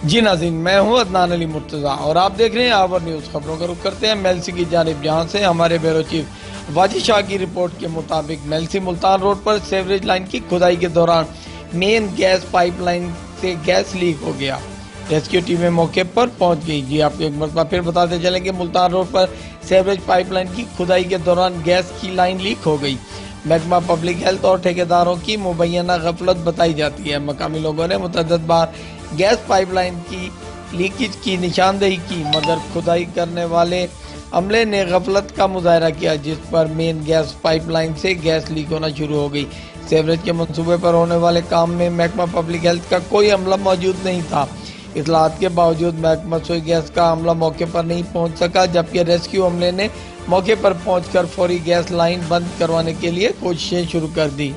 جی ناظرین، میں ہوں عدنان علی مرتضیٰ اور آپ دیکھ رہے ہیں آور نیوز۔ خبروں کا رخ کرتے ہیں میلسی کی جانب، جہاں سے ہمارے بیورو چیف واجد شاہ کی رپورٹ کے مطابق میلسی ملتان روڈ پر سیوریج لائن کی کھدائی کے دوران مین گیس پائپ لائن سے گیس لیک ہو گیا۔ ریسکیو ٹیمیں موقع پر پہنچ گئی۔ جی آپ کو ایک مرتبہ پھر بتاتے چلیں کہ ملتان روڈ پر سیوریج پائپ لائن کی کھدائی کے دوران گیس کی لائن لیک ہو گئی۔ محکمہ پبلک ہیلتھ اور ٹھیکیداروں کی مبینہ غفلت بتائی جاتی ہے۔ مقامی لوگوں نے متعدد بار گیس پائپ لائن کی لیکیج کی نشاندہی کی، مگر کھدائی کرنے والے عملے نے غفلت کا مظاہرہ کیا، جس پر مین گیس پائپ لائن سے گیس لیک ہونا شروع ہو گئی۔ سیوریج کے منصوبے پر ہونے والے کام میں محکمہ پبلک ہیلتھ کا کوئی عملہ موجود نہیں تھا۔ اطلاعات کے باوجود محکمہ سوئی گیس کا عملہ موقع پر نہیں پہنچ سکا، جبکہ ریسکیو عملے نے موقع پر پہنچ کر فوری گیس لائن بند کروانے کے لیے کوششیں شروع کر دی۔